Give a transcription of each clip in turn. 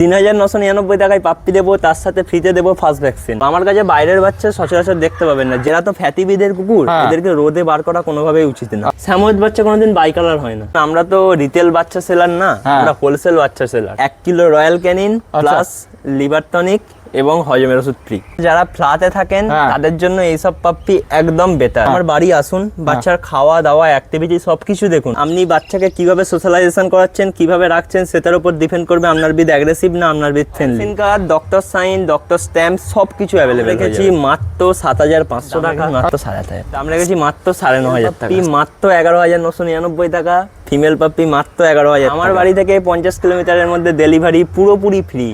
৩৯৯৯ টাকায় পাপ্পি দেবো, তার সাথে ফ্রিতে দেবো ফার্স্ট ভ্যাকসিন। আমার কাছে বাইরের বাচ্চা সচরাচর দেখতে পাবেন না, যারা তো ফ্যাটিবিদের কুকুর, এদেরকে রোদে বার করা কোনোভাবেই উচিত না। স্যামোয়েড বাচ্চা কোনোদিন বাই কালার হয় না। আমরা তো রিটেল বাচ্চা সেলার না, আমরা হোলসেল বাচ্চা seller. 1 kilo royal Canin plus liver tonic এবং হজমের ওষুধ ফ্রি। যারা ফ্ল্যাটে থাকেন তাদের জন্য এইসব পাপ্পি একদম বেটার। আমার বাড়ি আসুন, বাচ্চার খাওয়া দাওয়া অ্যাক্টিভিটি সবকিছু দেখুন। আপনি বাচ্চাকে কিভাবে সোশ্যালাইজেশন করাচ্ছেন, কিভাবে রাখছেন, সেটার উপর ডিপেন্ড করবে আপনার বিদ অ্যাগ্রেসিভ না আপনার with friendly. Card, doctor sign, doctor stamp সবকিছু অ্যাভেলেবেল রেখেছি মাত্র ৭৫০০ টাকা, মাত্র ৮,৫০০। দাম রেখেছি মাত্র ৯,৫০০ টাকা, মাত্র ১১,৯৯৯ টাকা। ফিমেল পাপ্পি মাত্র ১১,০০০। আমার বাড়ি থেকে ৫০ কিলোমিটারের মধ্যে ডেলিভারি পুরোপুরি ফ্রি।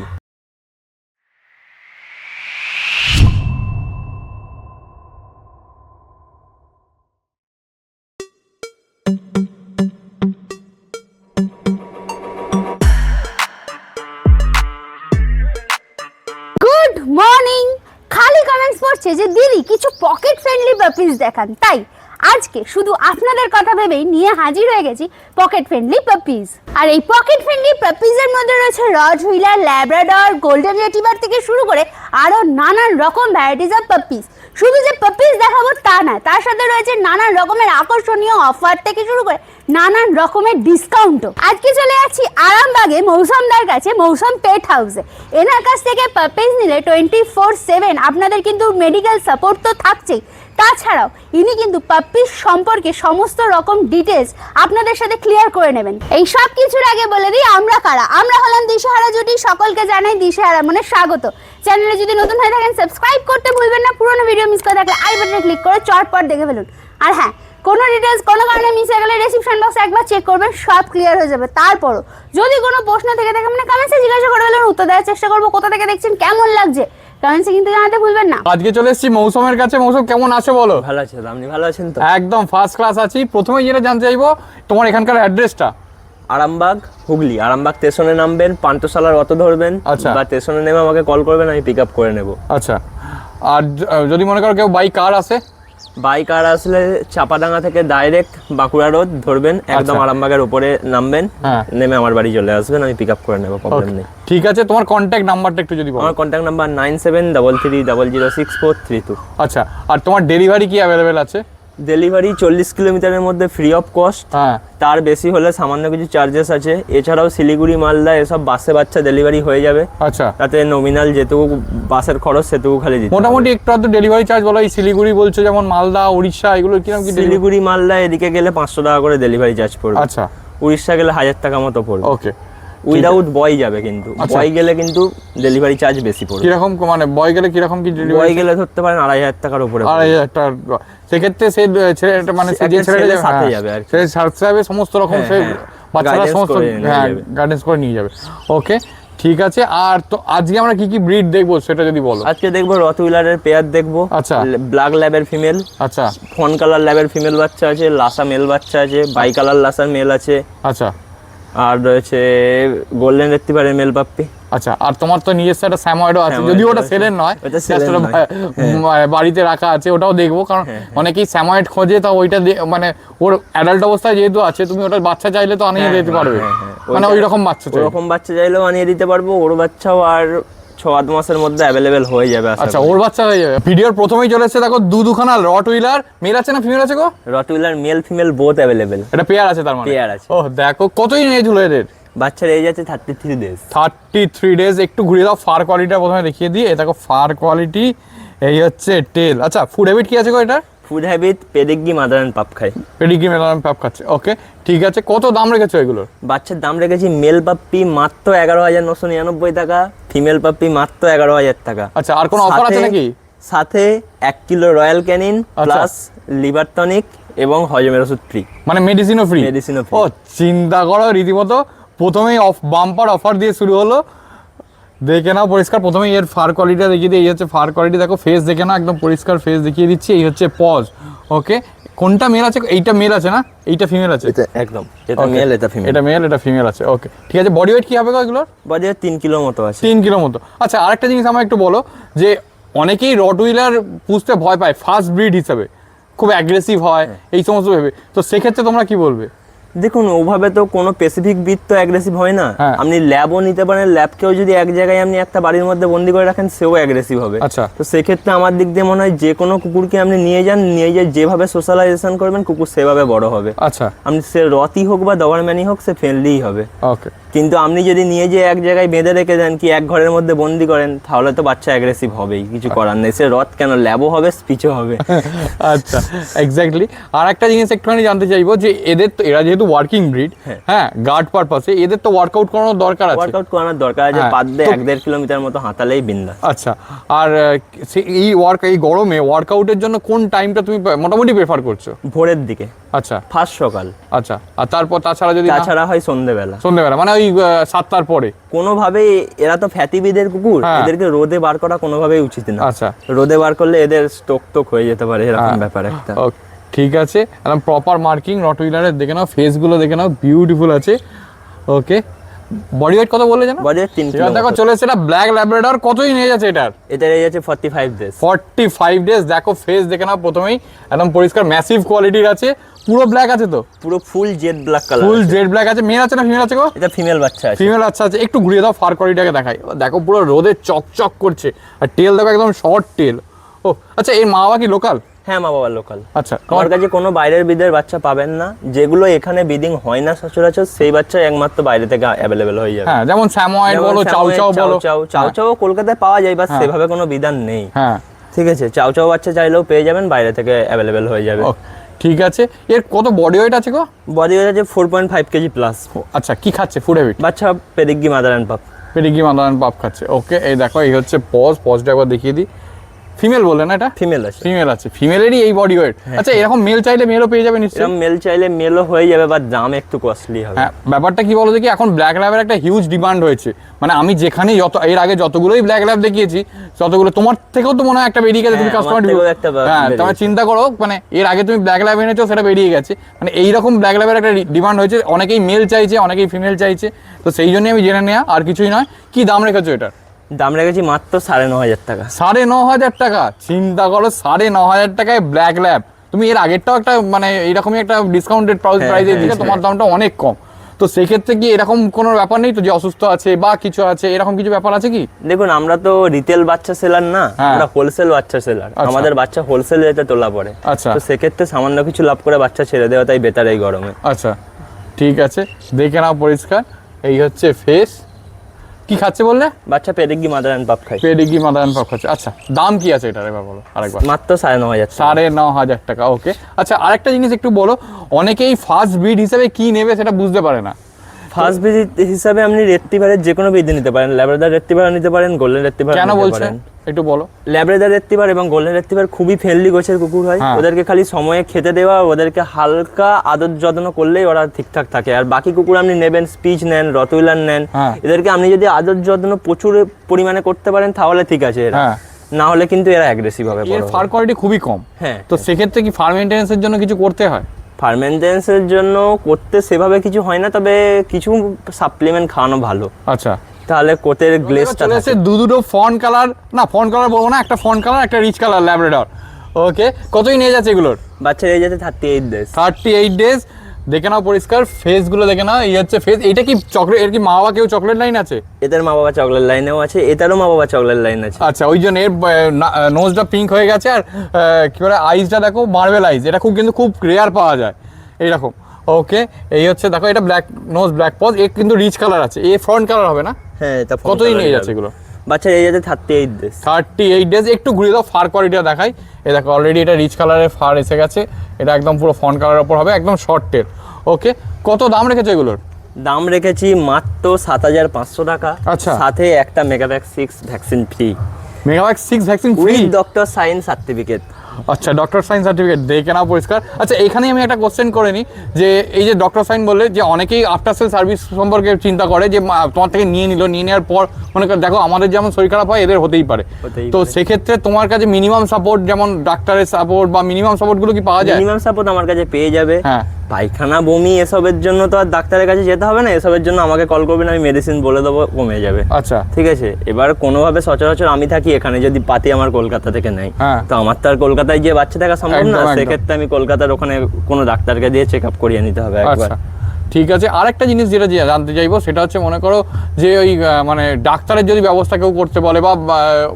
মর্নিং। খালি কমেন্টস পড়ছে যে দিদি কিছু পকেট ফ্রেন্ডলি পাপিস দেখান, তাই আজকে শুধু আপনাদের কথা ভেবেই নিয়ে হাজির হয়ে গেছি পকেট ফ্রেন্ডলি পাপিস। আর এই পকেট ফ্রেন্ডলি পাপিসের মধ্যে রয়েছে রটহুইলার, ল্যাব্রাডর, গোল্ডেন রিট্রিভার থেকে শুরু করে আরো নানান রকম ভ্যারাইটিস অফ পাপিস। শুধু যে পাপিস দেখাবো তা না, তার সাথে রয়েছে নানান রকমের আকর্ষণীয় অফার থেকে শুরু করে নানান রকমের ডিসকাউন্টও। আজকে চলে যাচ্ছি আরামবাগে মৌসুমদার কাছে, মৌসুম পেট হাউসে। এনার কাছ থেকে পাপিস নিলে 24/7 আপনাদের কিন্তু মেডিকেল সাপোর্ট তো থাকছেই, তাছাড়াও ইনি কিন্তু পাপ্পিস সম্পর্কে সমস্ত রকম ডিটেলস আপনাদের সাথে ক্লিয়ার করে নেবেন। এই সব কিছুর আগে বলে দিই আমরা কারা। আমরা হলাম দিশেহারা জুটি, সকলকে জানাই দিশেহারা মনে স্বাগত। চ্যানেলে যদি নতুন হয়ে থাকেন সাবস্ক্রাইব করতে ভুলবেন না, পুরোনো ভিডিও মিস করে থাকলে আই বাটনে ক্লিক করে চটপট দেখে ফেলুন। আর হ্যাঁ, কোনো ডিটেলস কোনো কারণে মিস হয়ে গেলে ডেসক্রিপশন বক্সে একবার চেক করবেন, সব ক্লিয়ার হয়ে যাবে। তারপরও যদি কোনো প্রশ্ন থেকে থাকে মানে কমেন্টসে জিজ্ঞাসা করে ফেলুন, উত্তর দেওয়ার চেষ্টা করবো। কোথা থেকে দেখছেন, কেমন লাগছে কমেন্টসে কিন্তু জানাতে ভুলবেন না। আজকে চলে এসেছি মৌসুমের কাছে। মৌসুম কেমন আছে বলো? ভালো আছে, আপনি ভালো আছেন তো? একদম ফার্স্ট ক্লাস আছি। প্রথমে যেটা জানতে চাইবো তোমার এখানকার অ্যাড্রেসটা। আরামবাগ, হুগলি। আরামবাগ স্টেশনে নামবেন, পান্থশালার অটো ধরবেন, বা স্টেশনে নেমে আমাকে কল করবেন, আমি পিক আপ করে নেব। আচ্ছা, আর যদি মনে করো কেউ বাই কার আসে? বাই কার আসলে চাপাডাঙ্গা থেকে ডাইরেক্ট বাঁকুড়া রোড ধরবেন, একদম আরামবাগের উপরে নামবেন, নেমে আমার বাড়ি চলে আসবেন, আমি পিক আপ করে নেব, প্রবলেম নেই। ঠিক আছে, তোমার কন্ট্যাক্ট নাম্বারটা একটু যদি বলো। আমার কন্ট্যাক্ট নাম্বার 9733006432। আচ্ছা, আর তোমার ডেলিভারি কি অ্যাভেলেবেল আছে? ডেলিভারি 40 কিলোমিটারের মধ্যে ফ্রি অফ কস্ট, তার বেশি হলে সামান্য কিছু চার্জেস আছে। এছাড়াও শিলিগুড়ি, মালদা এসব বাসে বাচ্চা ডেলিভারি হয়ে যাবে। আচ্ছা, তাতে নমিনাল যেটুকু বাসের খরচ সেটুকু খালি দিতে মোটামুটি একটু আধটু ডেলিভারি চার্জ বলো। এই শিলিগুড়ি বলছো, যেমন মালদা, উড়িষ্যা, এগুলো কিরকম কি? শিলিগুড়ি, মালদা এদিকে গেলে 500 টাকা করে ডেলিভারি চার্জ পড়বে। আচ্ছা, উড়িষ্যা গেলে 1000 টাকা মতো পড়বে। ওকে, উইদাউট বয় যাবে, কিন্তু বয় গেলে কিন্তু ডেলিভারি চার্জ বেশি পড়বে। কিরকম মানে বয় গেলে কিরকম কি? বয় গেলে ধরতে পারেন 2,500 টাকার উপরে। 2,500 টাকা। সেক্ষেত্রে সেই ছেলেটা মানে যে ছেলেটা সাথে যাবে আর সে সাথে যাবে, সমস্ত রকম সে বাচ্চারা সমস্ত গাইডেন্স করে নিয়ে যাবে। ওকে, ঠিক আছে। আর তো আজকে আমরা কি কি ব্রিড দেখবো সেটা যদি বলো। আজকে দেখবো রটহুইলারের পেয়ার দেখবো। আচ্ছা, ব্ল্যাক ল্যাবের ফিমেল, আচ্ছা, ফন কালার ল্যাবের ফিমেল বাচ্চা আছে, লাসা মেল বাচ্চা আছে, বাই কালার লাসার মেল আছে। আচ্ছা, আর রয়েছে গোল্ডেন রিট্রিভারের মেল পাপ্পি। আচ্ছা, আর তোমার তো নিজস্ব একটা স্যাময়েডও আছে, যদিও ওটা সেলের নয়, বাড়িতে রাখা আছে, ওটাও দেখবো। কারণ অনেকেই স্যাময়েড খোঁজে, তা ওইটা মানে ওর অ্যাডাল্ট অবস্থায় যেহেতু আছে, তুমি ওটা বাচ্চা চাইলে তো আনিয়ে দিতে পারবে। মানে ওই রকম বাচ্চা, ওরকম বাচ্চা চাইলেও আনিয়ে দিতে পারবো। ওর বাচ্চাও আর 6-8 মাসের মধ্যে অ্যাভেলেবেল হয়ে যাবে। আচ্ছা, ওর বাচ্চা হয়ে যাবে। ভিডিওর প্রথমেই চলে এসেছে, দেখো দুখানা রটহুইলার। মেল আছে না ফিমেল আছে গো? রটহুইলার মেল ফিমেল বোথ অ্যাভেলেবেল। এটা পেয়ার আছে, তার মানে পেয়ার আছে। ও দেখো, কতই এজ হলো এদের? বাচ্চার এজ আছে 33 ডেজ। 33 ডেজ। একটু ঘুরে দাও, ফার কোয়ালিটিটা প্রথমে দেখিয়ে দিই। দেখো ফার কোয়ালিটি, এই হচ্ছে টেল। আচ্ছা, ফুড হ্যাবিট কি আছে গো এটা? Food habit Pedigree, mother and pup খায়। পেডিগ্রি, মাদার এন্ড পাপ খাচ্ছে। ওকে, ঠিক আছে। কত দাম রেখেছো এগুলোর? বাচ্চার দাম রেখেছি মেল পাপ্পি মাত্র 11,999 টাকা, ফিমেল পাপ্পি মাত্র 11,000 টাকা। আচ্ছা, আর কোনো অফার আছে নাকি? সাথে 1 kilo royal Canin plus liver tonic এবং হজমের ওষুধ ফ্রি। মানে মেডিসিনও ফ্রি? মেডিসিনও ফ্রি। ও চিন্তা করো, রীতিমতো প্রথমেই বাম্পার অফার দিয়ে শুরু হলো। দেখে নাও পরিষ্কার, প্রথমেই এর ফার কোয়ালিটিটা দেখিয়ে দিই। এই হচ্ছে ফার কোয়ালিটি, দেখো ফেস দেখে নাও, একদম পরিষ্কার ফেস দেখিয়ে দিচ্ছি। এই হচ্ছে পজ। ওকে, কোনটা মেল আছে? এইটা মেল আছে না, এইটা ফিমেল আছে? একদম, এটা মেল, এটা ফিমেল। এটা মেল, এটা ফিমেল আছে। ওকে, ঠিক আছে। বডি ওয়েট কি হবে এগুলোর? বডি ওয়েট 3 কিলো মতো আছে। 3 কিলো মতো। আচ্ছা, আরেকটা জিনিস আমার একটু বলো, যে অনেকেই রটহুইলার পুষতে ভয় পায় ফার্স্ট ব্রিড হিসাবে, খুব অ্যাগ্রেসিভ হয় এই সমস্ত ভেবে, তো সেক্ষেত্রে তোমরা কি বলবে? দেখুন ওভাবে তো কোনো স্পেসিফিক ব্রিড তো অ্যাগ্রেসিভ হয় না। হ্যাঁ। আপনি ল্যাবও নিতে পারেন, ল্যাবকেও যদি এক জায়গায় আপনি একটা বাড়ির মধ্যে বন্দি করে রাখেন সেও অ্যাগ্রেসিভ হবে। আচ্ছা। তো সেক্ষেত্রে আমার দিক দিয়ে মনে হয় যে কোনো কুকুরকে আপনি নিয়ে যান, নিয়ে গিয়ে যেভাবে সোশ্যালাইজেশন করবেন কুকুর সেভাবে বড় হবে। আচ্ছা, আপনি সে রতি হোক বা ডবারম্যানই হোক সে ফ্রেন্ডলিই হবে। ওকে। কিন্তু আপনি যদি নিয়ে যেয়ে এক জায়গায় বেঁধে রেখে দেন কি এক ঘরের মধ্যে বন্দি করেন তাহলে তো বাচ্চা অ্যাগ্রেসিভ হবেই, কিছু করার নেই। সে রথ কেন, ল্যাবও হবে স্পিচও হবে। আচ্ছা, এক্স্যাক্টলি। আর একটা জিনিস একটুখানি জানতে চাইবো যে এদের তো, এরা যেহেতু ওয়ার্কিং ব্রিড, হ্যাঁ গার্ড পারপাসে, এদের তো ওয়ার্কআউট করানোর দরকার আছে। ওয়ার্কআউট করানোর দরকার আছে, হ্যাঁ, পার ডে তো- 1-1.5 কিলোমিটার মতো হাঁটালেই বিন্দাস। আচ্ছা, আর এই গরমে ওয়ার্কআউটের জন্য কোন টাইমটা তুমি মোটামুটি প্রেফার করছো? ভোরের দিকে, আচ্ছা ফার্স্ট সকাল। আচ্ছা, আর তারপর তাছাড়া যদি না- তাছাড়া হয় সন্ধ্যেবেলা। সন্ধ্যেবেলা মানে ওই 7টার পরে? কোনোভাবেই এরা তো ফ্যাটিবিদের কুকুর, হ্যাঁ। এদেরকে রোদে বার করা কোনোভাবেই উচিত না। আচ্ছা, রোদে বার করলে এদের স্টোক হয়ে যেতে পারে, এরকম ব্যাপার একটা। ও, ঠিক আছে। একদম প্রপার মার্কিং রটউইলারের, দেখে নাও ফেসগুলো, দেখে নাও বিউটিফুল আছে। ওকে, বডি ওয়েট কত বললে জানো? বাজে 3 এবার দেখো কিলো। চলে এসেছে এটা ব্ল্যাক ল্যাব্রাডর। কতই নিয়ে যাচ্ছে এটার? এটা এই যাচ্ছে 45 ডেজ। 45 ডেজ। দেখো ফেস দেখে নাও প্রথমেই, একদম পরিষ্কার ম্যাসিভ কোয়ালিটির আছে। পুরো ব্ল্যাক আছে তো? পুরো full jet black colour. Full jet black আছে। মেল আছে না ফিমেল আছে গো? এটা ফিমেল বাচ্চা আছে। ফিমেল আচ্ছা আছে। একটু ঘুরিয়ে দাও, ফার কোয়ালিটিটাকে দেখাই। দেখো পুরো রোদে চকচক করছে, আর টেল দেখো একদম শর্ট টেল। ও আচ্ছা, এর মা বাবা কি লোকাল? হ্যাঁ, মা বাবা লোকাল। আচ্ছা, আমার কাছে কোনো বাইরের বিদের বাচ্চা পাবেন না। যেগুলো এখানে বিডিং হয় না সচরাচর, সেই বাচ্চা একমাত্র বাইরে থেকে অ্যাভেলেবেল হয়ে যাবে। হ্যাঁ, যেমন স্যাময়েড বলো, চাউ চাউ বলো। চাউ চাউ কলকাতায় পাওয়া যায়, বাট সেভাবে কোনো বিধান নেই। হ্যাঁ, ঠিক আছে, চাউ চাউ বাচ্চা চাইলেও পেয়ে যাবেন, বাইরে থেকে অ্যাভেলেবেল হয়ে যাবে। ও, ঠিক আছে। এর কত বডি ওয়েট আছে গো? বডি ওয়েট আছে 4.5 কেজি প্লাস। আচ্ছা, কি খাচ্ছে ফুড হ্যাবিট? বাচ্চা পেডিগ্রি মাদার অ্যান্ড পাপ। পেডিগ্রি মাদার পাপ খাচ্ছে। ওকে, এই দেখো এই হচ্ছে পজটা একবার দেখিয়ে দিই। ফিমেল বললে না এটা? ফিমেল আছে। ফিমেল আছে, ফিমেলেরই এই বডি ওয়েট। আচ্ছা, এরকম মেল চাইলে মেলও পেয়ে যাবে নিশ্চয়ই? এরকম মেল চাইলে মেলও হয়ে যাবে, বাট দাম একটু কস্টলি হবে। হ্যাঁ, ব্যাপারটা কি বলো দেখি, এখন ব্ল্যাক ল্যাবের একটা হিউজ ডিমান্ড হয়েছে। মানে আমি যেখানে এর আগে যতগুলোই ব্ল্যাক ল্যাব দেখিয়েছি, ততগুলো তোমার থেকেও তো মনে হয় একটা বেরিয়ে গেছে। তুমি হ্যাঁ, কাস্টমার আমার থেকেও একটা হ্যাঁ, বেরিয়েছে। তোমার চিন্তা করো, মানে এর আগে তুমি ব্ল্যাক ল্যাব এনেছো, সেটা বেরিয়ে গেছে। মানে এইরকম ব্ল্যাক ল্যাবের একটা ডিমান্ড হয়েছে। অনেকেই মেল চাইছে, অনেকেই ফিমেল চাইছে। তো সেই জন্যই আমি জেনে নেওয়া, আর কিছুই নয়। কি দাম রেখেছো এটার? দাম রেখেছি মাত্র 9,500 টাকা। 9,500 টাকা। চিন্তা করো, 9,500 টাকায় ব্ল্যাক ল্যাব। তুমি এর আগেরটাও একটা মানে এইরকমই একটা ডিসকাউন্টেড প্রাইসে দিকে, তোমার দামটা অনেক কম। তো সেই ক্ষেত্রে কি এরকম কোনো ব্যাপার নেই তো যে অসুস্থ আছে বা কিছু আছে, এরকম কিছু ব্যাপার আছে কি? দেখুন, আমরা তো রিটেল বাচ্চা সেলার না, হ্যাঁ। আমরা হোলসেল বাচ্চা সেলার। আচ্ছা। আমাদের বাচ্চা হোলসেল রেটে তোলা পড়ে। আচ্ছা, তো সেক্ষেত্রে সামান্য কিছু লাভ করে বাচ্চা ছেড়ে দেওয়াটাই বেটার এই গরমে। আচ্ছা, ঠিক আছে। দেখে নাও পরিষ্কার। এই হচ্ছে ফেস। কি খাচ্ছে বললে? বাচ্চা পেডিগ্রি মাদার অ্যান্ড পাপ খাই। পেডিগ্রি মাদার পাপ খাচ্ছে। আচ্ছা, দাম কি আছে এটার এবার বলো আরেকবার। মাত্র 9,500 টাকা। 9,500 টাকা। ওকে, আচ্ছা আরেকটা জিনিস একটু বলো, অনেকেই ফার্স্ট ব্রিড হিসেবে কি নেবে সেটা বুঝতে পারে না। ফার্স্ট ভিজিট হিসাবে আপনি রেট্রিভারের যে কোনো ব্রিড নিতে পারেন। ল্যাব্রাডর রেট্রিভার নিতে পারেন, গোল্ডেন রেট্রিভার কেন নিতে বলছেন পারেন। একটু বলো। ল্যাব্রাডর রেট্রিভার এবং গোল্ডেন রেট্রিভার খুবই ফ্রেন্ডলি গোছের কুকুর হয়। হ্যাঁ। ওদেরকে খালি সময়ে খেতে দেওয়া, ওদেরকে হালকা আদর যত্ন করলেই ওরা ঠিকঠাক থাকে। আর বাকি কুকুর আপনি নেবেন, স্পিচ নেন, রটউইলার নেন, হ্যাঁ। এদেরকে আপনি যদি আদর যত্ন প্রচুর পরিমাণে করতে পারেন তাহলে ঠিক আছে এরা। হ্যাঁ, না হলে কিন্তু এরা অ্যাগ্রেসিভ হবে। এর ফার কোয়ালিটি খুবই কম। হ্যাঁ, তো সেক্ষেত্রে কি ফার মেইনটেন্যান্সের জন্য কিছু করতে হয়? ফার্মেন্টেন্সের জন্য করতে সেভাবে কিছু হয় না, তবে কিছু সাপ্লিমেন্ট খাওয়ানো ভালো। আচ্ছা, তাহলে কোটের গ্লেজটা চলে এসে দুটো ফন কালার, না ফন কালার বলবো না, একটা ফন কালার একটা রিচ কালার ল্যাব্রাডর। ওকে, কতই নিয়ে যাচ্ছে এগুলোর? বাচ্চার এই যাতে 38 ডেজ। 38 ডেজ। দেখে নাও পরিষ্কার ফেসগুলো, দেখে নাও। এই হচ্ছে ফেস। এটা কি চকলেট, এর কি মা বাবা কেউ চকলেট লাইন আছে? এদের মা বাবা চকলেট লাইনেও আছে, এটারও মা বাবা চকলেট লাইন আছে। আচ্ছা, ওই জন্য এর নোজটা পিঙ্ক হয়ে গেছে। আর কি বলে, আইসটা দেখো মার্বেল আইস। এটা কিন্তু খুব রেয়ার পাওয়া যায় এইরকম। ওকে, এই হচ্ছে দেখো, এটা ব্ল্যাক নোজ ব্ল্যাক পজ। এর কিন্তু রিচ কালার আছে। এ ফ্রন্ট কালার হবে না? হ্যাঁ, এটা কতই নিয়ে যাচ্ছে এগুলো? বাচ্চার এই যাতে 38 ডেজ। 38 ডেজ। একটু ঘুরে দাও, ফার কোয়ালিটিটা দেখাই। এই দেখো অলরেডি এটা রিচ কালারের ফার এসে গেছে। এটা একদম পুরো ফন কালারের ওপর হবে, একদম শর্ট টেল। ওকে, কত দাম রেখেছো এগুলোর? দাম রেখেছি মাত্র 7,500 টাকা। আচ্ছা। সাথে একটা Megavax 6 vaccine free, Megavax 6 vaccine free. With doctor sign certificate. আচ্ছা, ডক্টর সাইন সার্টিফিকেট। দেখে নাও পরিষ্কার। আচ্ছা, এখানেই আমি একটা কোশ্চেন করে নিই, যে এই যে ডক্টর সাইন বললে, যে অনেকেই আফটার সেল সার্ভিস সম্পর্কে চিন্তা করে, যে তোমার থেকে নিয়ে নেওয়ার পর মনে কর, দেখো আমাদের যেমন শরীর খারাপ হয় এদের হতেই পারে। তো সেক্ষেত্রে তোমার কাছে মিনিমাম সাপোর্ট, যেমন ডাক্তারের সাপোর্ট বা মিনিমাম সাপোর্টগুলো কি পাওয়া যায়? মিনিমাম সাপোর্ট আমার কাছে পেয়ে যাবে। হ্যাঁ, পায়খানা বমি এসবের জন্য তো আর ডাক্তারের কাছে যেতে হবে না। এসবের জন্য আমাকে কল করবেন, আমি মেডিসিন বলে দেবো, কমে যাবে। আচ্ছা, ঠিক আছে। এবার কোনোভাবে সচরাচর আমি থাকি এখানে, যদি পাতি আমার কলকাতা থেকে নেই, হ্যাঁ। তো আমার তো আর কলকাতায় গিয়ে বাচ্চা থাকা সম্ভব না। একদম, একদম। সেক্ষেত্রে আমি কলকাতার ওখানে কোনো ডাক্তারকে দিয়ে চেক আপ করিয়ে নিতে হবে একবার। আচ্ছা, ঠিক আছে, আরেকটা জিনিস যেটা জানতে চাইবো সেটা হচ্ছে মনে করো যে ওই মানে ডাক্তারের যদি ব্যবস্থা কেউ করতে বলে বা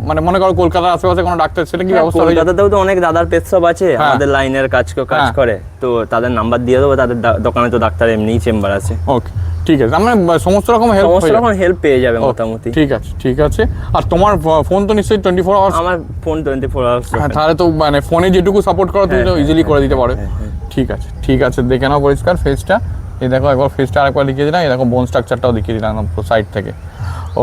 মানে মনে করো কলকাতার আশেপাশে কোনো ডাক্তার, সেটা কি ব্যবস্থা হয়ে যাবে? কলকাতাতেও তো অনেক দাদার পেট শপ আছে আমাদের লাইনের কাজ করে, তো তাদের নাম্বার দিয়ে দেবো, তাদের দোকানে তো ডাক্তার এমনিই চেম্বার আছে। ওকে ঠিক আছে, আমরা সমস্ত রকম হেল্প পেয়ে যাবে মোটামুটি। ঠিক আছে। আর তোমার ফোন তো নিশ্চয়ই 24 আওয়ার্স? আমার ফোন 24 আওয়ার্স। তাহলে তো মানে ফোনে যেটুকু সাপোর্ট করো তুমি তো ইজিলি করে দিতে পারো। ঠিক আছে, দেখে নাও পরিষ্কার ফেসটা। এই দেখো একবার ফেসটা আরেকবার দেখিয়ে দিলাম, এই দেখো বোন স্ট্রাকচারটাও দেখিয়ে দিলাম সাইড থেকে।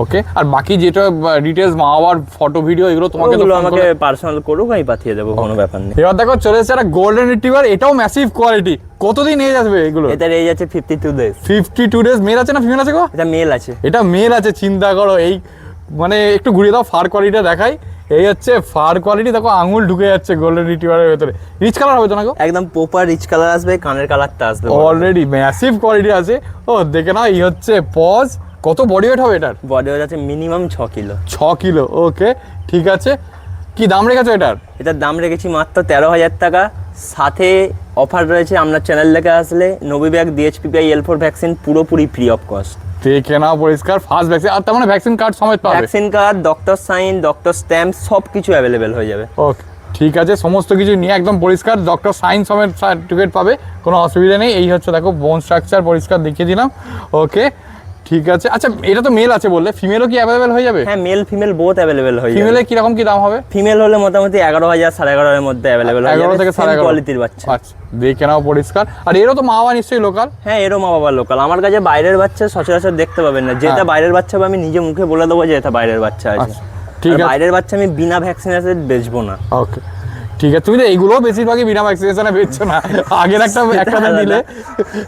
ওকে, আর বাকি যেটা ডিটেলস মা বাবার ফটো ভিডিও এগুলো তোমাকে তো আমাকে পার্সোনাল করুক, আমি পাঠিয়ে দেবো, কোনো ব্যাপার নেই। এবার দেখো চলে এসেছে একটা গোল্ডেন রিট্রিভার, এটাও ম্যাসিভ কোয়ালিটি। কতদিন এজ আসবে এগুলো? এটার এজ আছে 52 ডেজ। 52 ডেজ। মেল আছে না ফিমেল আছে গো? এটা মেল আছে। এটা মেল আছে, চিন্তা করো। এই মানে একটু ঘুরিয়ে দাও, ফার কোয়ালিটিটা দেখাই। এই হচ্ছে ফার কোয়ালিটি, দেখো আঙুল ঢুকে যাচ্ছে গোল্ডেন রিট্রিভারের ভেতরে। রিচ কালার হবে তো না গো? একদম প্রপার রিচ কালার আসবে, কানের কালারটা আসবে। অলরেডি ম্যাসিভ কোয়ালিটি আছে। ও দেখে নাও, এই হচ্ছে পজ। কত বডি ওয়েট হবে এটার? বডি ওয়েট আছে মিনিমাম 6 কিলো। 6 কিলো, ওকে ঠিক আছে। কি দাম রেখেছো এটার? এটার দাম রেখেছি মাত্র 13,000 টাকা। সাথে অফার রয়েছে, আপনার চ্যানেল থেকে আসলে নোভিভ্যাক DHPPI L4 ভ্যাকসিন পুরোপুরি ফ্রি অফ কস্ট। দেখে নাও পরিষ্কার, ফার্স্ট ভ্যাকসিন। আর তার মানে ভ্যাকসিন কার্ড সমেত পাবে? Vaccine card, doctor sign, doctor stamp সব কিছু অ্যাভেলেবেল হয়ে যাবে। ওকে ঠিক আছে, সমস্ত কিছু নিয়ে একদম পরিষ্কার ডক্টর সাইন সমেত সার্টিফিকেট পাবে, কোনো অসুবিধা নেই। এই হচ্ছে দেখো বোন স্ট্রাকচার পরিষ্কার দেখিয়ে দিলাম। ওকে ঠিক আছে। আচ্ছা এটা তো মেল আছে বললে, ফিমেলও কি অ্যাভেলেবেল হয়ে যাবে? হ্যাঁ, মেল ফিমেল বোথ অ্যাভেলেবেল হয়ে যাবে। ফিমেলের কিরকম কি দাম হবে? ফিমেল হলে মোটামুটি 11,000 11,500 এর মধ্যে অ্যাভেলেবেল হয়ে যাবে। 11 থেকে 11,500 কোয়ালিটির বাচ্চা। আচ্ছা দেখে নাও পরিষ্কার। আর এরও তো মা বাবা নিশ্চয়ই লোকাল? হ্যাঁ, এরও মা বাবা লোকাল। আমার কাছে বাইরের বাচ্চা সচরাচর দেখতে পাবেন না। যেটা বাইরের বাচ্চা হবে আমি নিজে মুখে বলে দেবো যে এটা বাইরের বাচ্চা আছে। ঠিক আছে, বাইরের বাচ্চা আমি বিনা ভ্যাকসিনেশন বেচবো না। ওকে ঠিক আছে। তুমি তো এইগুলো বেশিরভাগই বিনা ভ্যাকসিনেশনে বেচছো না, আগের একটাতে দিলে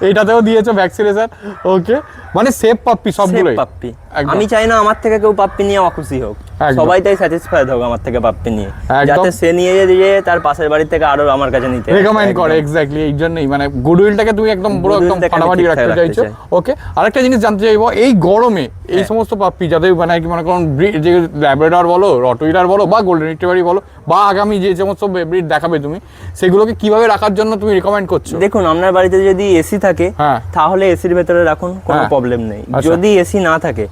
এইটাতেও দিয়েছো ভ্যাকসিনেশন। ওকে, মানে সেফ পাপ্পি সবগুলোই? পাপ্পি আমি চাই না আমার থেকে কেউ পাপ্পি নিয়ে অখুশি হোক, সবাই তাই স্যাটিসফাইড হোক আমার থেকে পাপ্পি নিয়ে, যাতে সে নিয়ে দিয়ে তার পাশের বাড়ি থেকে আরো আমার কাছে নিতে রেকমেন্ড করে। এক্স্যাক্টলি, এই জন্যই মানে গুডউইলটাকে তুমি একদম পুরো একদম ফাটাফাটি রাখতে চাইছো। ওকে, আরেকটা জিনিস জানতে চাইবো, এই গরমে এই সমস্ত পাপ্পি যাদের মানে কি মনে করুন যে ল্যাব্রাডর বলো, রটউইলার বলো বা গোল্ডেন রিট্রিভারই বলো বা আগামী যে সমস্ত ব্রিড দেখাবে তুমি, সেগুলোকে কিভাবে রাখার জন্য তুমি রিকমেন্ড করছো? দেখুন, আপনার বাড়িতে যদি এসি থাকে তাহলে এসির ভেতরে রাখুন, কোনো প্রবলেম নেই। যদি এসি না থাকে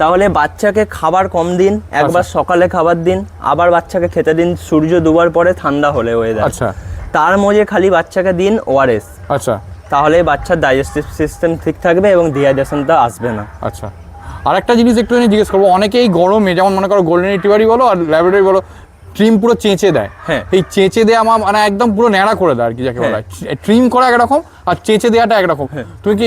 তাহলে বাচ্চাকে খাবার কম দিন, একবার সকালে খাবার দিন, আবার বাচ্চাকে খেতে দিন সূর্য ডোবার পরে ঠান্ডা হলে ওয়েদার। আচ্ছা, তার মধ্যে খালি বাচ্চাকে দিন ওআরএস। আচ্ছা, তাহলে বাচ্চার ডাইজেস্টিভ সিস্টেম ঠিক থাকবে এবং ডিহাইড্রেশনটা আসবে না। আচ্ছা, আর একটা জিনিস একটু জিজ্ঞেস করবো, অনেকেই গরমে যেমন মনে করো গোল্ডেন রিট্রিভারই বলো আর ল্যাব্রাডরি বলো, ট্রিম পুরো চেঁচে দেয়। হ্যাঁ, এই চেঁচে দেওয়া মানে একদম পুরো ন্যাড়া করে দেয় আর কি, যাকে বলা হয়। ট্রিম করা একরকম আর চেঁচে দেওয়াটা একরকম। তুমি কি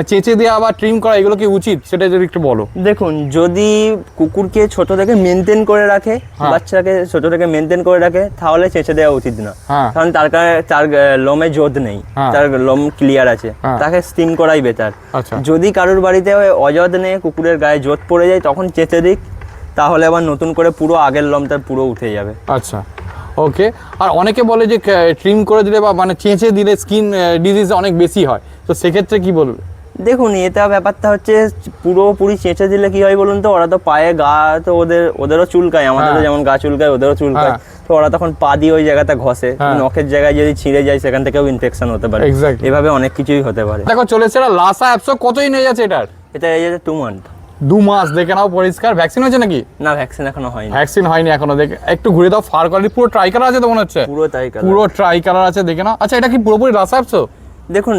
চেঁচে দেওয়া বা ট্রিম করা এগুলো কি উচিত, সেটা যদি একটু বলো। দেখুন, যদি কুকুরকে ছোট থেকে মেনটেন করে রাখে, বাচ্চাকে ছোট থেকে মেনটেন করে রাখে, তাহলে চেঁচে দেওয়া উচিত না। কারণ তার লোমে জোদ নেই, তার লোম ক্লিয়ার আছে, তাকে স্টিম করাই বেটার। যদি কারোর বাড়িতে অযত্নে কুকুরের গায়ে জোদ পড়ে যায় তখন চেঁচে দিক, তাহলে আবার নতুন করে পুরো আগের লোমটা পুরো উঠে যাবে। আচ্ছা, ওকে। আর অনেকে বলে যে ট্রিম করে দিলে বা মানে চেঁচে দিলে স্কিন ডিজিজ অনেক বেশি হয়, তো সেক্ষেত্রে কি বলবে? দেখুন, এটা ব্যাপারটা হচ্ছে পুরোপুরি চেঁচে দিলে কি হয় বলুন তো, ওরা তো পায়ে গা তো ওদেরও চুলকায়, আমাদেরও যেমন গা চুলকায় ওদেরও চুলকায়, তো ওরা তখন পা দিয়ে ওই জায়গাটা ঘষে, নখের জায়গায় যদি ছিঁড়ে যায় সেখান থেকেও ইনফেকশন হতে পারে। এভাবে অনেক কিছুই হতে পারে। দেখো চলেছে এটা লাসা অ্যাপসো, কতই নিয়ে যাচ্ছে এটার? এটা এই যে 2 মান্থ। 2 মাস, দেখে নাও পরিষ্কার। ভ্যাকসিন হয়েছে নাকি? না, ভ্যাকসিন এখনো হয়নি। ভ্যাকসিন হয়নি এখনো। দেখে একটু ঘুরে দাও, ফার কোয়ালিটি পুরো ট্রাই কালার আছে তো মনে হচ্ছে? পুরো ট্রাই কালার আছে, দেখে নাও। আচ্ছা, এটা কি পুরোপুরি লাসা অ্যাপসো? দেখুন,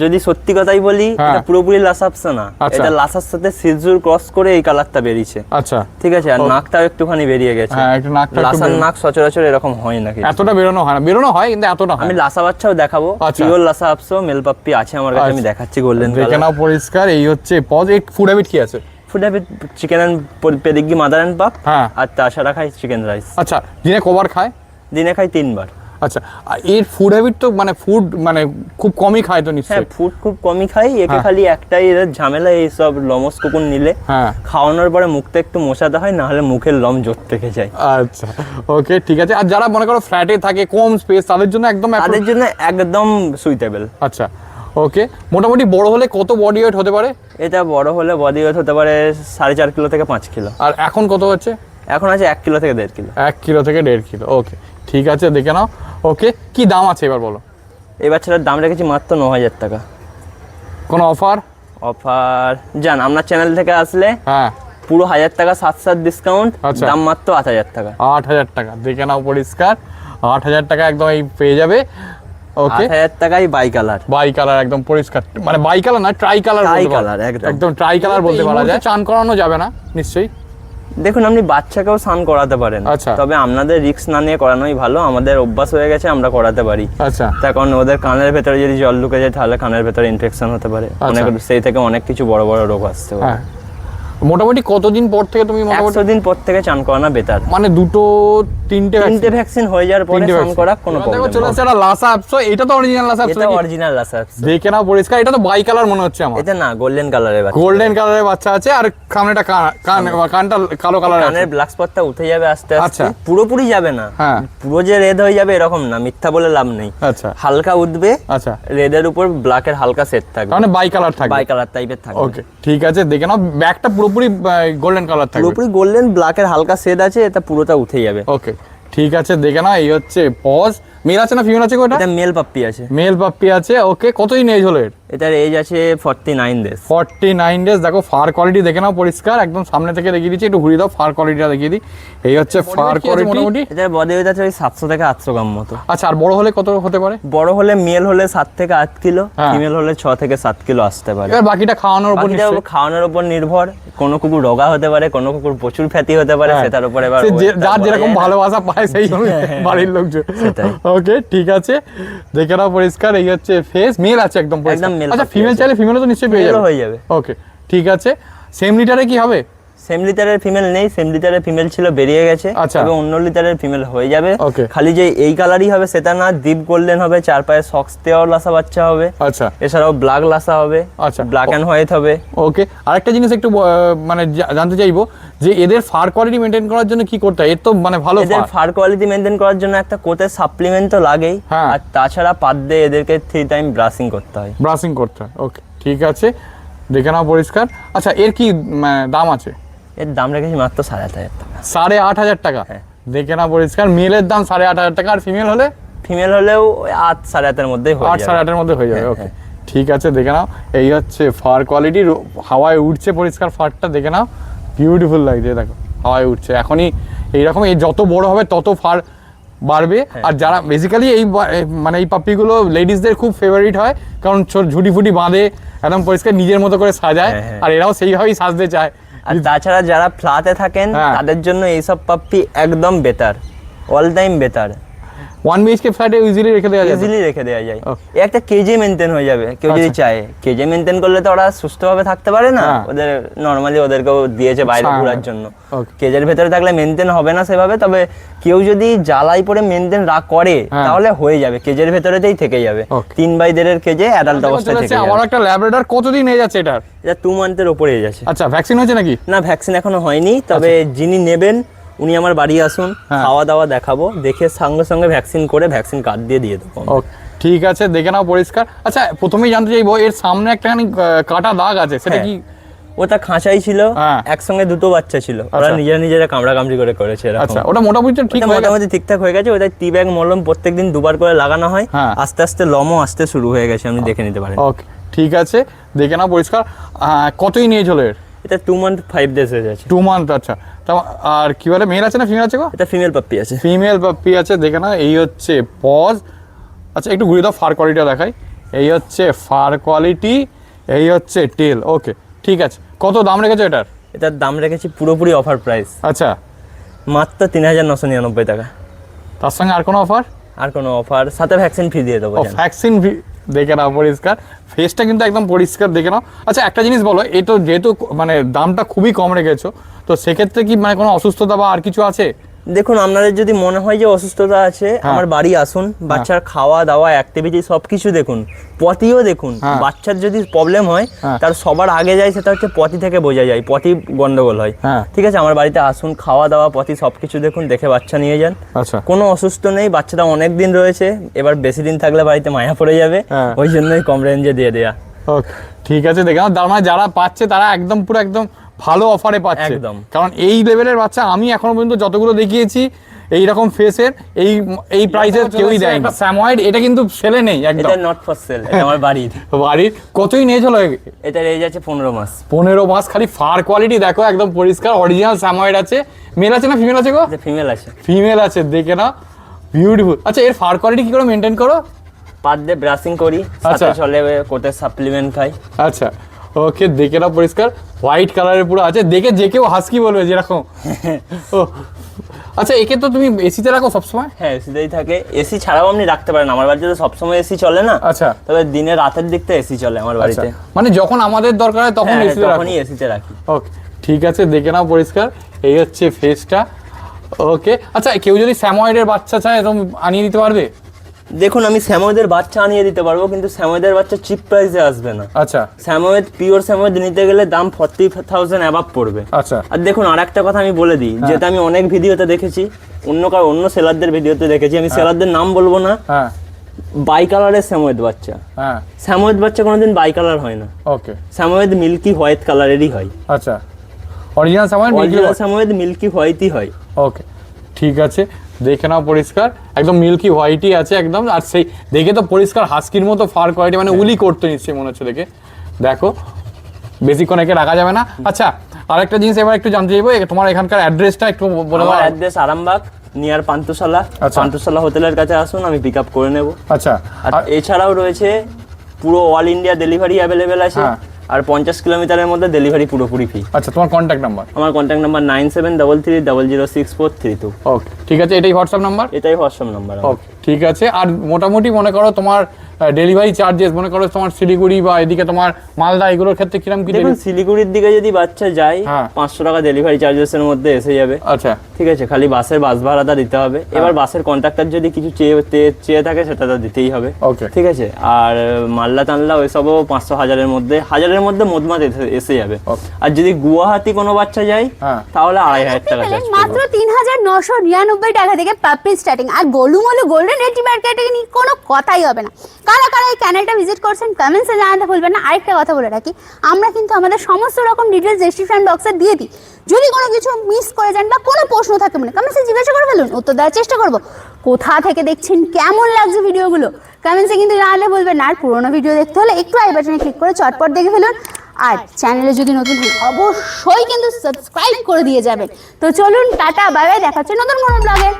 যদি সত্যি কথাই বলি, এটা পুরোপুরি লাসাপসা না, এটা লাসার সাথে সিজুর ক্রস করে এই কালারটা বেরিয়েছে। আচ্ছা, ঠিক আছে। আর নাকটাও একটুখানি বেরিয়ে গেছে। হ্যাঁ, একটু নাকটা, লাসার নাক সচরাচর এরকম হয় না, এতটা বেরোনো হয় না। বেরোনো হয় কিন্তু এতটা হয়। আমি লাসা বাচ্চাও দেখাবো, পিওর লাসা আপসো মেল পাপ্পি আছে আমার কাছে, আমি দেখাচ্ছি গোল্ডেন কালার। দেখে নাও পরিষ্কার। এই হচ্ছে পজ। এই ফুড হ্যাবিট কি আছে? Food habit chicken and Pedigree, mother and pup, আর তাছাড়া খাই চিকেন রাইস। আচ্ছা, দিনে কবার খায়? দিনে খাই 3 বার। আচ্ছা, এর ফুড হ্যাবিট তো মানে ফুড মানে খুব কমই খায় তো নিশ্চয়ই? হ্যাঁ, ফুড খুব কমই খাই। একে খালি একটাই এর ঝামেলা, এই সব লমস কুকুর নিলে খাওয়ানোর পরে মুখটা একটু মোছাতে হয়, না হলে মুখের লম জোর থেকে যায়। আচ্ছা, ওকে ঠিক আছে। আর যারা মনে করো ফ্ল্যাটে থাকে, কম স্পেস, তাদের জন্য একদম সুইটেবল। আচ্ছা, ওকে। মোটামুটি বড় হলে কত বডি ওয়েট হতে পারে? এটা বড় হলে বডি ওয়েট হতে পারে 4.5 কিলো থেকে 5 কিলো। আর এখন কত হচ্ছে? এখন আছে 1 কিলো থেকে 1.5 কিলো। 1 কিলো থেকে 1.5 কিলো, ওকে ঠিক আছে, দেখে নাও। ওকে, কি দাম আছে এবার বলো? এই বাচ্চাটার দাম রেখেছি মাত্র 9,000 টাকা। কোনো অফার? অফার যান আপনার চ্যানেল থেকে আসলে হ্যাঁ, পুরো 1000 টাকা 7 ডিসকাউন্ট, আচ্ছা। দাম মাত্র 8000 টাকা। 8000 টাকা, দেখে নাও পরিষ্কার 8000 টাকা একদম এই পেয়ে যাবে। ওকে, 8000 টাকায় বাই কালার। বাই কালার একদম পরিষ্কার, মানে বাই কালার না, ট্রাই কালার। ট্রাই কালার একদম। একদম ট্রাই কালার বলতে পারা যায়। চান করানো যাবে না নিশ্চয়ই? দেখুন আপনি বাচ্চাকেও স্নান করাতে পারেন, আচ্ছা। তবে আপনাদের রিস্ক না নিয়ে করানোই ভালো। আমাদের অভ্যাস হয়ে গেছে, আমরা করাতে পারি। আচ্ছা, তার কারণ ওদের কানের ভেতরে যদি জল ঢুকে যায় তাহলে কানের ভেতরে ইনফেকশন হতে পারে, অনেক সেই থেকে অনেক কিছু বড় বড় রোগ আসতে পারে। হ্যাঁ। মোটামুটি কতদিন পর থেকে তুমি মোটামুটি 100 দিন পর থেকে চান করানো বেটার। মানে দুটো তিনটে তিনটে ভ্যাকসিন হয়ে যাওয়ার পরে স্নান করা কোনো দেখো প্রবলেম চলে নেই। আসছে একটা লাসা অ্যাপসো, এটা তো অরিজিনাল লাসা অ্যাপসো, এটা অরিজিনাল লাসাপস। দেখে নাও পরিষ্কার। এটা তো বাই কালার মনে হচ্ছে আমার। এটা না গোল্ডেন কালারের বাচ্চা। গোল্ডেন কালারের বাচ্চা আছে, আর সামনেটা কানটা কালো কালার আছে। কানের ব্ল্যাক স্পটটা উঠে যাবে আস্তে আস্তে, আচ্ছা। পুরোপুরি যাবে না, হ্যাঁ। পুরো যে রেড হয়ে যাবে এরকম না, মিথ্যা বলে লাভ নেই। আচ্ছা, হালকা উঠবে, আচ্ছা, রেডের উপর ব্ল্যাকের হালকা সেট থাকবে, মানে বাই কালার থাকবে। বাই কালার টাইপের থাকবে। ওকে, ঠিক আছে, দেখে নাও ব্যাকটা পুরোপুরি গোল্ডেন কালার থাকবে। পুরোপুরি গোল্ডেন, ব্ল্যাকের হালকা সেট আছে, এটা পুরোটা উঠে যাবে। ওকে, ঠিক আছে, দেখে নাও। এই হচ্ছে পজ। মেল আছে না ফিমেল আছে? কোটা এটা মেল পাপ্পি আছে। মেল পাপ্পি আছে। ওকে, কতদিন এজ হলো এর? এটার এজ আছে 49 ডেজ। 49 ডেজ। দেখো ফার কোয়ালিটি দেখে নাও পরিষ্কার, একদম সামনে থেকে দেখিয়ে দিচ্ছি, একটু ঘুরিয়ে দাও ফার কোয়ালিটিটা দেখিয়ে দিই। এই হচ্ছে ফার কোয়ালিটি মোটামুটি। এটার বডি ওয়েট আছে ওই 700 থেকে 800 গ্রাম মতো। আচ্ছা, আর বড় হলে কত হতে পারে? বড় হলে মেল হলে 7 থেকে 8 কিলো, হ্যাঁ। ফিমেল হলে 6 থেকে 7 কিলো আসতে পারে। এবার বাকিটা খাওয়ানোর উপর বাকিটা নিশ্চয়ই। খাওয়ানোর উপর নির্ভর, কোনো কুকুর রোগা হতে পারে, কোনো কুকুর প্রচুর ফ্যাটি হতে পারে, হ্যাঁ। সেটার উপর এবার সে weight টা যার বলা যেরকম যায় না। ভালোবাসা পায় সেই বাড়ির লোকজন। সেটাই। ওকে, ঠিক আছে, দেখে নাও পরিষ্কার। এই হচ্ছে ফেস। মেল আছে একদম পরিষ্কার। একদম male আচ্ছা, puppy ফিমেল আছে। চাইলে ফিমেলও তো নিশ্চয়ই পেয়ে Male ও যাবে। হয়ে যাবে। ওকে, ঠিক আছে। সেম লিটারে কি হবে? সেম লিটারের ফিমেল নেই, সেম লিটারের ফিমেল ছিল বেরিয়ে গেছে, আচ্ছা। তবে অন্য লিটারের ফিমেল হয়ে যাবে। Okay. খালি যে এই কালারই হবে সেটা না, ডিপ গোল্ডেন হবে, চার পায়ে সক্স দেওয়ার লাসা বাচ্চা হবে, আচ্ছা, এছাড়াও ব্ল্যাক লাসা হবে, আচ্ছা। ব্ল্যাক এন্ড হোয়াইট হবে। ওকে, আরেকটা জিনিস একটু মানে জানতে চাইবো যে এদের ফার কোয়ালিটি মেনটেন করার জন্য কি করতে হয়? এর তো মানে ভালো এদের fur। ফার কোয়ালিটি মেনটেন করার জন্য একটা কোটের সাপ্লিমেন্ট তো লাগেই, হ্যাঁ। আর তাছাড়া পার ডে এদেরকে 3 টাইম ব্রাশিং করতে হয়। ব্রাশিং করতে হয়। ওকে, ঠিক আছে, দেখে নাও পরিষ্কার। আচ্ছা, এর কি দাম আছে? এর দাম রেখেছি মাত্র 8,500 টাকা। 8,500 টাকা। হ্যাঁ। দেখে নাও পরিষ্কার। মেলের দাম 8,500 টাকা, আর ফিমেল হলে ফিমেল হলেও ওই 8 8.5 মধ্যেই হয়ে 8 যাবে। 8.5 মধ্যে হয়ে যাবে। হ্যাঁ, ওকে, ঠিক আছে, দেখে নাও। এই হচ্ছে ফার কোয়ালিটি, হাওয়ায় উঠছে পরিষ্কার ফারটা, দেখে নাও বিউটিফুল লাগছে। দেখো হাওয়ায় উঠছে এখনই। এইরকম এই যত বড় হবে তত ফার বাড়বে। আর যারা বেসিক্যালি মানে এই পাপ্পিগুলো লেডিসদের খুব ফেভারিট হয়, কারণ ঝুটি ফুটি বাঁধে, একদম পরিষ্কার নিজের মতো করে সাজায়, হ্যাঁ, হ্যাঁ। আর এরাও সেইভাবেই সাজতে চায়। আর তাছাড়া যারা ফ্ল্যাটে থাকেন হ্যাঁ। তাদের জন্য এইসব পাপ্পি একদম better, all time better. 1 BHK ফ্ল্যাটে ইজিলি রেখে দেওয়া যায়। ইজিলি রেখে দেওয়া যায়। Okay. এ একটা কেজি মেনটেন হয়ে যাবে, কেউ যদি আচ্ছা। চায়। কেজি মেনটেন করলে তো ওরা সুস্থভাবে থাকতে পারে না, হ্যাঁ। ওদের নর্মালি ওদেরকেও দিয়েছে বাইরে হ্যাঁ। ঘোরার জন্য। Okay. কেজের ভেতরে থাকলে মেনটেন হবে না সেভাবে, তবে কেউ যদি জ্বালাই পরে মেনটেন করে হ্যাঁ। তাহলে হয়ে যাবে, কেজের ভেতরেতেই থেকে যাবে। Okay. 3/1.5 কেজে অ্যাডাল্ট অবস্থায় থেকে আমার যাবে। একটা ল্যাব্রাডর, কতদিন এজ আছে এটার? এটা 2 মান্থের উপরে এজ আছে। আচ্ছা, ভ্যাকসিন হয়েছে নাকি? না, ভ্যাকসিন এখনো হয়নি, তবে যিনি নেবেন উনি আমার বাড়ি আসুন, হ্যাঁ। খাওয়া দাওয়া দেখাবো, দেখে সঙ্গে সঙ্গে ভ্যাকসিন করে ভ্যাকসিন কার্ড দিয়ে দেবো। ওকে, ঠিক আছে, দেখে নাও পরিষ্কার। আচ্ছা, প্রথমেই জানতে চাইবো এর সামনে একটাখানি কাটা দাগ আছে, সেটা হ্যাঁ। কি? ওটা খাঁচাই ছিল, হ্যাঁ। একসঙ্গে দুটো বাচ্চা ছিল, ওরা আচ্ছা। নিজেরা কামড়াকামড়ি করে করেছে এরকম। আচ্ছা, ওটা মোটামুটি তো ঠিক ওটা হয়ে গেছে। মোটামুটি ঠিকঠাক হয়ে গেছে। ওটা টি ব্যাগ মলম প্রত্যেকদিন 2 বার করে লাগানো হয়, হ্যাঁ। আস্তে আস্তে লমও আসতে শুরু হয়ে গেছে, আপনি দেখে নিতে পারেন। ওকে, ঠিক আছে, দেখে নাও পরিষ্কার। কতই নিয়ে হলো এর? এটা 2 মান্থ 5 ডেজ হয়ে গেছে। 2 মান্থ। আচ্ছা, আর কি বলে, মেল আছে না ফিমেল আছে গো? এটা ফিমেল পাপ্পি আছে। ফিমেল পাপ্পি আছে, দেখে নাও। এই হচ্ছে পজ। আচ্ছা, একটু ঘুরিয়ে দাও, ফার কোয়ালিটিটা দেখাই। এই হচ্ছে ফার কোয়ালিটি, এই হচ্ছে টেল। ওকে, ঠিক আছে, কত দাম রেখেছো এটার? এটার দাম রেখেছি পুরোপুরি অফার প্রাইস, আচ্ছা, মাত্র 3,999 টাকা। তার সঙ্গে আর কোনো অফার? আর কোনো অফার, সাথে ভ্যাকসিন ফ্রি দিয়ে দেবো। ভ্যাকসিন দেখে নাও পরিষ্কার, ফেসটা কিন্তু একদম পরিষ্কার, দেখে নাও। আচ্ছা, একটা জিনিস বলো, এই তো যেহেতু মানে দামটা খুবই কম রেখেছো, তো সেক্ষেত্রে কি মানে কোনো অসুস্থতা বা আর কিছু আছে? দেখুন, আপনাদের যদি মনে হয় যে অসুস্থতা আছে, আমার বাড়ি আসুন, বাচ্চার খাওয়া দাওয়া অ্যাক্টিভিটি সবকিছু দেখুন, পটিও দেখুন। হ্যাঁ। বাচ্চার যদি প্রবলেম হয় হ্যাঁ। তার সবার আগে যায় সেটা হচ্ছে পটি থেকে বোঝা যায়, পটি গন্ডগোল হয়। হ্যাঁ। ঠিক আছে, আমার বাড়িতে আসুন, খাওয়া দাওয়া পটি সবকিছু দেখুন, দেখে বাচ্চা নিয়ে যান। আচ্ছা, কোনো অসুস্থ নেই, বাচ্চাটা অনেক দিন রয়েছে, এবার বেশি দিন থাকলে বাড়িতে মায়া পড়ে যাবে, হ্যাঁ। ওই জন্যই কম রেঞ্জে দিয়ে দেয়া। ওকে, ঠিক আছে, দেখে নাও। তার মানে যারা পাচ্ছে তারা একদম পুরো একদম ভালো অফারে পাচ্ছে, একদম। কারণ এই লেভেলের বাচ্চা আমি এখনো পর্যন্ত যতগুলো দেখিয়েছি এইরকম ফেসের এই প্রাইসে কেউই দেয় না। স্যাময়েড এটা কিন্তু সেলে নেই একদম, এটা নট ফর সেল, এটা আমার বাড়ির। বাড়ির কতই নিয়ে চলো? এটার এজ আছে 15 মাস। 15 মাস। খালি ফার কোয়ালিটি দেখো একদম পরিষ্কার, অরিজিনাল স্যাময়েড আছে। মেল আছে না ফিমেল আছে গো? ফিমেল আছে। ফিমেল আছে, দেখে না, বিউটিফুল। আচ্ছা এর ফার কোয়ালিটি কি করে মেনটেন করো? পার ডে ব্রাশিং করি, সাথে চলে কোতে সাপ্লিমেন্ট খাই। আচ্ছা ওকে, দেখে না পরিষ্কার, হোয়াইট কালারের পুরো আছে, দেখে যে কেউ হাস্কি বলবে যেরকম। ও আচ্ছা, একে তো তুমি এসিতে রাখো সবসময়? হ্যাঁ এসিতেই থাকে, এসি ছাড়াও আপনি রাখতে পারেন। আমার বাড়িতে তো সবসময় এসি চলে না। আচ্ছা, তবে দিনে রাতের দিকটা এসি চলে আমার বাড়িতে। মানে যখন আমাদের দরকার হয় তখন এসিতে রাখো? তখনই এসিতে রাখি। ওকে ঠিক আছে, দেখে নাও পরিষ্কার, এই হচ্ছে ফেসটা। ওকে আচ্ছা, কেউ যদি স্যাময়েডের বাচ্চা চায় এরকম আনিয়ে দিতে পারবে? দেখুন আমি স্যাময়েডের বাচ্চা আনিয়ে দিতে পারবো, কিন্তু স্যাময়েডের বাচ্চা চিপ প্রাইসে আসবে না। আচ্ছা, স্যাময়েড পিওর স্যাময়েড নিতে গেলে দাম 40,000 অ্যাবাভ পড়বে। আচ্ছা। আর দেখুন আরেকটা কথা আমি বলে দিই, যেটা আমি অনেক ভিডিওতে দেখেছি, অন্য সেলারদের ভিডিওতে দেখেছি, আমি সেলারদের নাম বলবো না, হ্যাঁ, বাই কালারের স্যাময়েড বাচ্চা। হ্যাঁ, স্যাময়েড বাচ্চা কোনোদিন বাই কালার হয় না। ওকে, স্যাময়েড মিল্কি হোয়াইট কালারেরই হয়। আচ্ছা, অরিজিনাল স্যাময়েড মিল্কি হোয়াইটই হয়। ওকে ঠিক আছে, দেখে নাও পরিষ্কার, একদম মিল্কি হোয়াইটই আছে একদম। আর সেই দেখে তো পরিষ্কার হাস্কির মতো ফার কোয়ালিটি, মানে উলি করতে নিশ্চয়ই মনে হচ্ছে দেখে। দেখো বেশিক্ষণ একে রাখা যাবে না। আচ্ছা আরেকটা জিনিস এবার একটু জানতে চাইবো, তোমার এখানকার অ্যাড্রেসটা একটু বলে দাও। আমার অ্যাড্রেস আরামবাগ, নিয়ার পান্তুশালা। আচ্ছা। পান্তুশালা হোটেলের কাছে আসুন, আমি পিক আপ করে নেব। আচ্ছা, আর এছাড়াও রয়েছে পুরো অল ইন্ডিয়া ডেলিভারি অ্যাভেলেবেল আছে। হ্যাঁ। আর 50 কিলোমিটারের মধ্যে ডেলিভারি পুরোপুরি ফ্রি। আচ্ছা, তোমার কন্ট্যাক্ট নাম্বার? আমার কন্ট্যাক্ট নাম্বার 9733006432। ওকে ঠিক আছে, এটাই হোয়াটসঅ্যাপ নাম্বার? এটাই হোয়াটসঅ্যাপ নাম্বার। ওকে ঠিক আছে। আর মোটামুটি মনে করো তোমার ডেলিভারি চার্জেস, মনে করো তোমার শিলিগুড়ি বা এদিকে তোমার মালদা, এগুলোর ক্ষেত্রে কিরকম কি? দেখুন শিলিগুড়ির দিকে যদি বাচ্চা যায়, হ্যাঁ। 500 টাকা ডেলিভারি চার্জেসের মধ্যে এসে যাবে। আচ্ছা ঠিক আছে, খালি বাসের বাস ভাড়াটা দিতে হবে। এবার বাসের কন্ট্রাক্টর যদি কিছু চেয়ে থাকে সেটা তো দিতেই হবে। ওকে ঠিক আছে। আর মাল্লা টাল্লা ওইসবও 500 হাজারের মধ্যে মোটমাট এসে যাবে। আর যদি গুয়াহাটি কোনো বাচ্চা যায়, হ্যাঁ। তাহলে 2500 টাকা চার্জ মাত্র 3999 টাকা থেকে পাপ্পি স্টার্টিং। আর গোলুমলু গোল্ডেন রেটিভার ক্যাটাগরি কোনো কথাই হবে না। কারা কারা এই চ্যানেলটা ভিজিট করছেন কমেন্টসে জানাতে ভুলবেন না। আরেকটা কথা বলে রাখি, আমরা কিন্তু আমাদের সমস্ত রকম ডিটেলস ডেসক্রিপশন বক্সে দিয়ে দিই। যদি কোনো কিছু মিস করে যান বা কোনো প্রশ্ন থাকে মনে, কমেন্টসে জিজ্ঞাসা করে ফেলুন, উত্তর দেওয়ার চেষ্টা করবো। কোথা থেকে দেখছেন, কেমন লাগছে ভিডিওগুলো, কমেন্টসে কিন্তু জানালে বলবেন না। আর পুরোনো ভিডিও দেখতে হলে একটু আই বাটনে ক্লিক করে চটপট দেখে ফেলুন। আর চ্যানেলে যদি নতুন হন অবশ্যই কিন্তু সাবস্ক্রাইব করে দিয়ে যাবেন। তো চলুন, টাটা, বাই বাই, দেখা হচ্ছে নতুন কোনো ব্লগে।